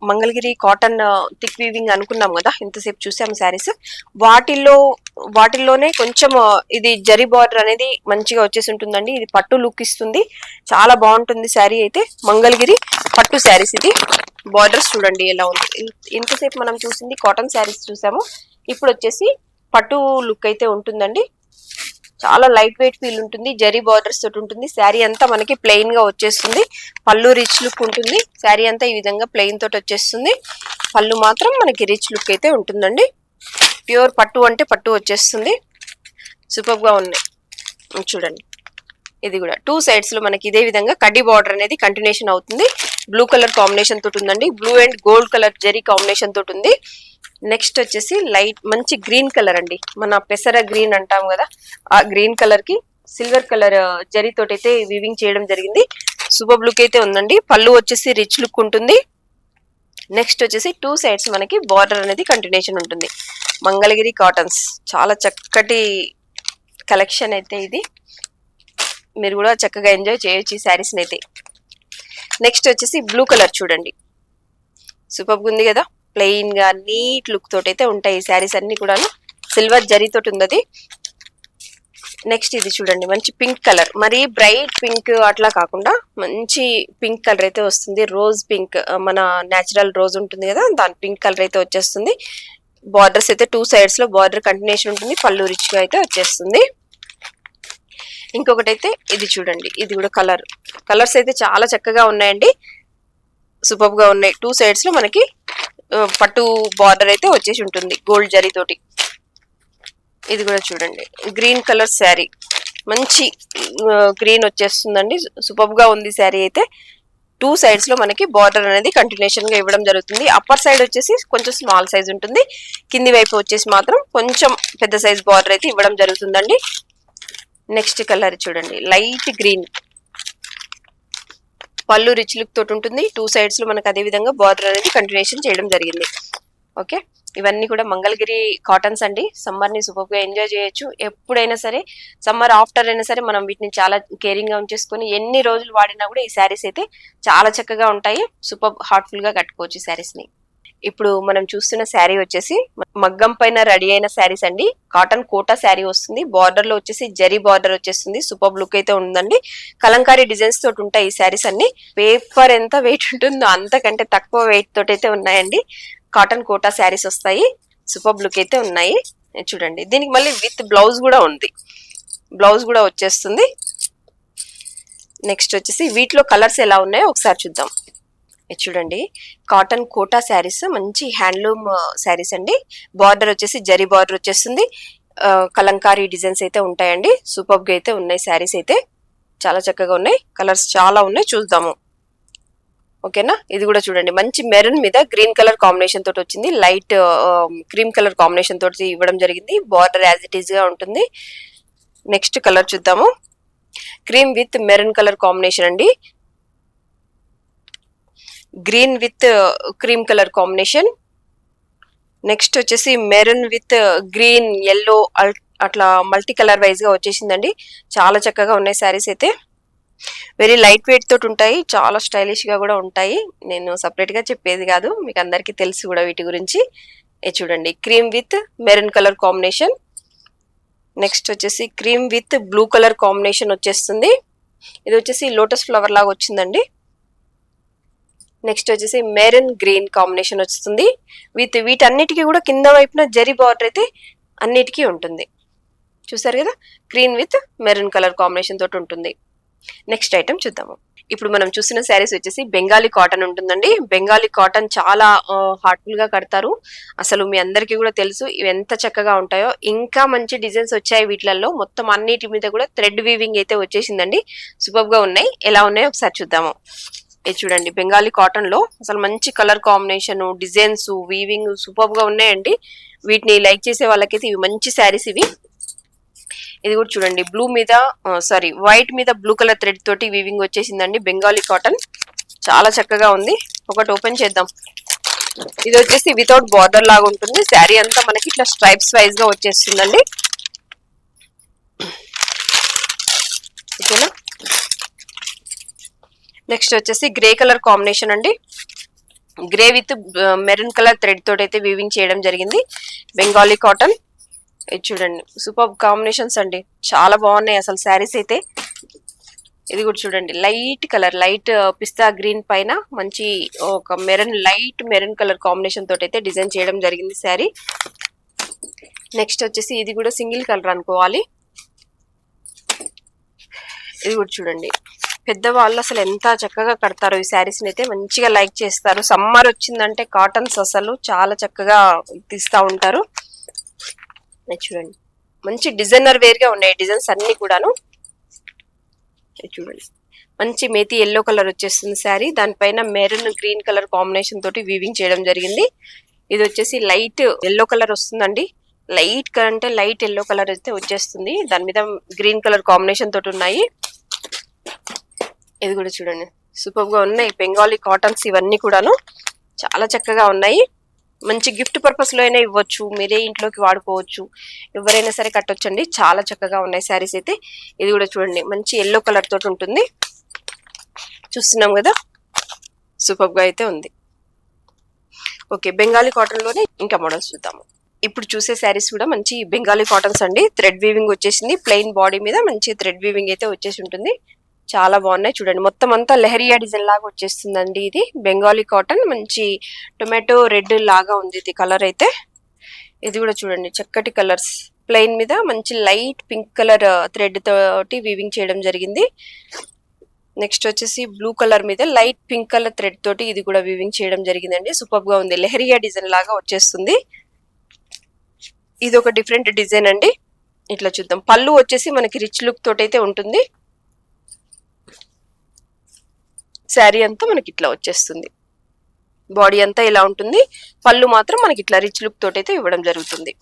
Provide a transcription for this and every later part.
Mangalagiri cotton thick weaving అనుకున్నాం కదా, ఇంతసేపు చూసాం శారీస్. వాటిల్లోనే కొంచెం ఇది జరీ బార్డర్ అనేది మంచిగా వచ్చేసి ఉంటుందండి. ఇది పట్టు లుక్ ఇస్తుంది, చాలా బాగుంటుంది శారీ అయితే. మంగళగిరి పట్టు శారీస్ ఇది. బార్డర్స్ చూడండి ఎలా ఉంది. ఇంతసేపు మనం చూసింది కాటన్ శారీస్ చూసాము, ఇప్పుడు వచ్చేసి పట్టు లుక్ అయితే ఉంటుందండి. చాలా లైట్ వెయిట్ ఫీల్ ఉంటుంది, జరీ బార్డర్స్ తోటి ఉంటుంది. శారీ అంతా మనకి ప్లెయిన్ గా వచ్చేస్తుంది. పళ్ళు రిచ్ లుక్ ఉంటుంది. శారీ అంతా ఈ విధంగా ప్లెయిన్ తోటి వచ్చేస్తుంది. పళ్ళు మాత్రం మనకి రిచ్ లుక్ అయితే ఉంటుందండి. ప్యూర్ పట్టు అంటే పట్టు వచ్చేస్తుంది. సూపర్ గా ఉన్నాయి చూడండి. ఇది కూడా 2 సైడ్స్ లో మనకి ఇదే విధంగా కడ్డీ బార్డర్ అనేది కంటిన్యూషన్ అవుతుంది. బ్లూ కలర్ కాంబినేషన్ తోటి ఉందండి. Blue and gold colour zari combination తోటి ఉంది. నెక్స్ట్ వచ్చేసి లైట్ మంచి గ్రీన్ కలర్ అండి, మన పెసర గ్రీన్ అంటాం కదా, ఆ గ్రీన్ కలర్ కి సిల్వర్ కలర్ జరీ తోటి అయితే వీవింగ్ చేయడం జరిగింది. సూపర్ లుక్ అయితే ఉందండి. పళ్ళు వచ్చేసి రిచ్ లుక్ ఉంటుంది. నెక్స్ట్ వచ్చేసి 2 సైడ్స్ మనకి బార్డర్ అనేది కంటిన్యూషన్ ఉంటుంది. మంగళగిరి కాటన్స్ చాలా చక్కటి కలెక్షన్ అయితే ఇది. మీరు కూడా చక్కగా ఎంజాయ్ చేయొచ్చు ఈ శారీస్ అయితే. నెక్స్ట్ వచ్చేసి బ్లూ కలర్ చూడండి, సూపర్ గా ఉంది కదా. ప్లెయిన్ గా నీట్ లుక్ తోటి అయితే ఉంటాయి ఈ శారీస్ అన్ని కూడా. సిల్వర్ జరీ తోటి ఉంది. నెక్స్ట్ ఇది చూడండి, మంచి పింక్ కలర్, మరి బ్రైట్ పింక్ అట్లా కాకుండా మంచి పింక్ కలర్ అయితే వస్తుంది. రోజ్ పింక్, మన నేచురల్ రోజ్ ఉంటుంది కదా, దాని పింక్ కలర్ అయితే వచ్చేస్తుంది. బార్డర్స్ అయితే 2 సైడ్స్ లో బార్డర్ కంటిన్యూషన్ ఉంటుంది. పళ్ళు రిచ్ గా అయితే వచ్చేస్తుంది. ఇంకొకటి అయితే ఇది చూడండి, ఇది కూడా కలర్స్ అయితే చాలా చక్కగా ఉన్నాయండి. సూపర్ గా ఉన్నాయి. 2 సైడ్స్ లో మనకి పట్టు బార్డర్ అయితే వచ్చేసి ఉంటుంది గోల్డ్ జరీ తోటి. ఇది కూడా చూడండి, గ్రీన్ కలర్ శారీ, మంచి గ్రీన్ వచ్చేస్తుందండి. సూపర్ గా ఉంది శారీ అయితే. 2 సైడ్స్ లో మనకి బార్డర్ అనేది కంటిన్యూషన్ గా ఇవ్వడం జరుగుతుంది. అప్పర్ సైడ్ వచ్చేసి కొంచెం స్మాల్ సైజ్ ఉంటుంది, కింది వైపు వచ్చేసి మాత్రం కొంచెం పెద్ద సైజ్ బార్డర్ అయితే ఇవ్వడం జరుగుతుందండి. నెక్స్ట్ కలర్ చూడండి, లైట్ గ్రీన్, పళ్ళు రిచ్ లుక్ తోటి ఉంటుంది. 2 సైడ్స్ లో మనకు అదే విధంగా బార్డర్ అనేది కంటిన్యూషన్ చేయడం జరిగింది. ఓకే, ఇవన్నీ కూడా మంగళగిరి కాటన్స్ అండి. సమ్మర్ ని సూపర్ గా ఎంజాయ్ చేయొచ్చు. ఎప్పుడైనా సరే, సమ్మర్ ఆఫ్టర్ అయినా సరే, మనం వీటిని చాలా కేరింగ్ గా ఉంచేసుకొని ఎన్ని రోజులు వాడినా కూడా ఈ శారీస్ అయితే చాలా చక్కగా ఉంటాయి. సూపర్ హార్ట్ఫుల్ గా కట్టుకోవచ్చు ఈ శారీస్ ని. ఇప్పుడు మనం చూస్తున్న శారీ వచ్చేసి మగ్గం పైన రెడీ అయిన శారీస్ అండి. కాటన్ కోటా శారీ వస్తుంది. బార్డర్ లో వచ్చేసి జరీ బార్డర్ వచ్చేస్తుంది. సూపర్ లుక్ అయితే ఉందండి. కలంకారీ డిజైన్స్ తోటి ఉంటాయి ఈ శారీస్ అన్ని. పేపర్ ఎంత వెయిట్ ఉంటుందో అంతకంటే తక్కువ వెయిట్ తోటి అయితే ఉన్నాయండి. కాటన్ కోటా శారీస్ వస్తాయి. సూపర్ లుక్ అయితే ఉన్నాయి చూడండి. దీనికి మళ్ళీ విత్ బ్లౌజ్ కూడా ఉంది, బ్లౌజ్ కూడా వచ్చేస్తుంది. నెక్స్ట్ వచ్చేసి వీటిలో కలర్స్ ఎలా ఉన్నాయో ఒకసారి చూద్దాం. చూడండి, కాటన్ కోటా శారీస్, మంచి హ్యాండ్లూమ్ శారీస్ అండి. బార్డర్ వచ్చేసి జరీ బార్డర్ వచ్చేస్తుంది. కలంకారీ డిజైన్స్ అయితే ఉంటాయండి. సూపర్ గా అయితే ఉన్నాయి శారీస్ అయితే, చాలా చక్కగా ఉన్నాయి. కలర్స్ చాలా ఉన్నాయి, చూద్దాము. ఓకేనా, ఇది కూడా చూడండి, మంచి మెరూన్ మీద గ్రీన్ కలర్ కాంబినేషన్ తోటి వచ్చింది. లైట్ క్రీమ్ కలర్ కాంబినేషన్ తోటి ఇవ్వడం జరిగింది. బార్డర్ యాజ్ ఇట్ ఈస్ గా ఉంటుంది. నెక్స్ట్ కలర్ చూద్దాము, cream with maroon colour combination అండి. Green with cream colour combination. Next వచ్చేసి మెరూన్ విత్ గ్రీన్ ఎల్లో అట్లా మల్టీ కలర్ వైజ్ గా వచ్చేసిందండి. చాలా చక్కగా ఉన్నాయి శారీస్ అయితే. వెరీ లైట్ వెయిట్ తోటి ఉంటాయి, చాలా స్టైలిష్ గా కూడా ఉంటాయి. నేను సపరేట్ గా చెప్పేది కాదు, మీకు అందరికీ తెలుసు కూడా వీటి గురించి. చూడండి, cream with maroon colour combination. Next వచ్చేసి cream with blue colour combination వచ్చేస్తుంది. ఇది వచ్చేసి లోటస్ ఫ్లవర్ లాగా వచ్చిందండి. నెక్స్ట్ వచ్చేసి మెరూన్ గ్రీన్ కాంబినేషన్ వస్తుంది. వీటన్నిటికీ కూడా కింద వైపున జరీ బార్డర్ అయితే అన్నిటికీ ఉంటుంది. చూసారు కదా, green with maroon colour combination తోటి ఉంటుంది. నెక్స్ట్ ఐటమ్ చూద్దాము. ఇప్పుడు మనం చూసిన శారీస్ వచ్చేసి బెంగాలీ కాటన్ ఉంటుందండి. బెంగాలీ కాటన్ చాలా హార్ట్ఫుల్ గా కడతారు. అసలు మీ అందరికీ కూడా తెలుసు ఇవి ఎంత చక్కగా ఉంటాయో. ఇంకా మంచి డిజైన్స్ వచ్చాయి వీటిలలో. మొత్తం అన్నిటి మీద కూడా థ్రెడ్ వీవింగ్ అయితే వచ్చేసిందండి. సూపర్ గా ఉన్నాయి. ఎలా ఉన్నాయో ఒకసారి చూద్దాము. ఇది చూడండి, బెంగాలీ కాటన్ లో అసలు మంచి colour combination, designs, weaving super గా ఉన్నాయండి. వీటిని లైక్ చేసే వాళ్ళకైతే ఇవి మంచి శారీస్ ఇవి. ఇది కూడా చూడండి, వైట్ మీద బ్లూ కలర్ థ్రెడ్ తోటి వీవింగ్ వచ్చేసిందండి. బెంగాలీ కాటన్ చాలా చక్కగా ఉంది. ఒకటి ఓపెన్ చేద్దాం. ఇది వచ్చేసి వితౌట్ బార్డర్ లాగా ఉంటుంది. శారీ అంతా మనకి ఇట్లా స్ట్రైప్స్ వైజ్ గా వచ్చేస్తుందండి. ఓకేనా, నెక్స్ట్ వచ్చేసి గ్రే కలర్ కాంబినేషన్ అండి. Grey with maroon colour thread తోటి అయితే వీవింగ్ చేయడం జరిగింది. బెంగాలీ కాటన్. ఇది చూడండి సూపర్ కాంబినేషన్స్ అండి, చాలా బాగున్నాయి అసలు శారీస్ అయితే. ఇది కూడా చూడండి లైట్ కలర్, లైట్ పిస్తా గ్రీన్ పైన మంచి ఒక లైట్ మెరూన్ కలర్ కాంబినేషన్ తోటి అయితే డిజైన్ చేయడం జరిగింది శారీ. నెక్స్ట్ వచ్చేసి ఇది కూడా సింగిల్ కలర్ అనుకోవాలి. ఇది కూడా చూడండి పెద్దవాళ్ళు అసలు ఎంత చక్కగా కడతారో ఈ శారీస్ అయితే, మంచిగా లైక్ చేస్తారు. సమ్మర్ వచ్చిందంటే కాటన్స్ అసలు చాలా చక్కగా తీస్తూ ఉంటారు. చూడండి మంచి డిజైనర్ వేర్ గా ఉన్నాయి డిజైన్స్ అన్ని కూడాను. చూడండి మంచి మేతి ఎల్లో కలర్ వచ్చేస్తుంది శారీ, దానిపైన మెరూన్ గ్రీన్ కలర్ కాంబినేషన్ తోటి వీవింగ్ చేయడం జరిగింది. ఇది వచ్చేసి లైట్ ఎల్లో కలర్ వస్తుందండి, లైట్ అంటే లైట్ ఎల్లో కలర్ అయితే వచ్చేస్తుంది, దాని మీద గ్రీన్ కలర్ కాంబినేషన్ తోటి ఉన్నాయి. ఇది కూడా చూడండి సూపర్ గా ఉన్నాయి బెంగాలీ కాటన్స్ ఇవన్నీ కూడాను చాలా చక్కగా ఉన్నాయి. మంచి గిఫ్ట్ పర్పస్ లో అయినా ఇవ్వచ్చు, మీరే ఇంట్లోకి వాడుకోవచ్చు, ఎవరైనా సరే కట్టొచ్చండి. చాలా చక్కగా ఉన్నాయి శారీస్ అయితే. ఇది కూడా చూడండి మంచి ఎల్లో కలర్ తోటి ఉంటుంది, చూస్తున్నాం కదా సూపర్ గా అయితే ఉంది. ఓకే బెంగాలీ కాటన్ లోనే ఇంకా మోడల్స్ చూద్దాము. ఇప్పుడు చూసే శారీస్ కూడా మంచి బెంగాలీ కాటన్స్ అండి, థ్రెడ్ వీవింగ్ వచ్చేసింది, ప్లెయిన్ బాడీ మీద మంచి థ్రెడ్ వీవింగ్ అయితే వచ్చేసి ఉంటుంది. చాలా బాగున్నాయి చూడండి, మొత్తం అంతా లెహరియా డిజైన్ లాగా వచ్చేస్తుందండి. ఇది బెంగాలీ కాటన్, మంచి టొమాటో రెడ్ లాగా ఉంది ఇది కలర్ అయితే. ఇది కూడా చూడండి చక్కటి కలర్స్, ప్లెయిన్ మీద మంచి లైట్ పింక్ కలర్ థ్రెడ్ తోటి వీవింగ్ చేయడం జరిగింది. నెక్స్ట్ వచ్చేసి బ్లూ కలర్ మీద లైట్ పింక్ కలర్ థ్రెడ్ తోటి ఇది కూడా వీవింగ్ చేయడం జరిగిందండి. సూపర్ గా ఉంది, లెహరియా డిజైన్ లాగా వచ్చేస్తుంది. ఇది ఒక డిఫరెంట్ డిజైన్ అండి. ఇట్లా చూద్దాం, పళ్ళు వచ్చేసి మనకి రిచ్ లుక్ తోటి అయితే ఉంటుంది. శారీ అంతా మనకి ఇట్లా వచ్చేస్తుంది, బాడీ అంతా ఇలా ఉంటుంది, పళ్ళు మాత్రం మనకి ఇట్లా రిచ్ లుక్ తోటి అయితే ఇవ్వడం జరుగుతుంది.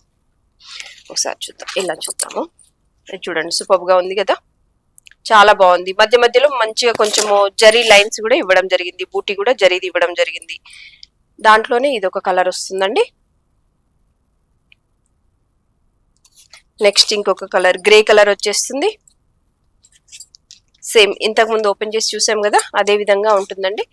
ఒకసారి చూద్దాం, ఇలా చూద్దాము. చూడండి సూపర్ గా ఉంది కదా, చాలా బాగుంది. మధ్య మధ్యలో మంచిగా కొంచెము జరీ లైన్స్ కూడా ఇవ్వడం జరిగింది, బూటీ కూడా జరీది ఇవ్వడం జరిగింది. దాంట్లోనే ఇది ఒక కలర్ వస్తుందండి. నెక్స్ట్ ఇంకొక కలర్ గ్రే కలర్ వచ్చేస్తుంది, సేమ్ ఇంతకు ముందు ఓపెన్ చేసి చూసాం కదా అదే విధంగా ఉంటుందండి.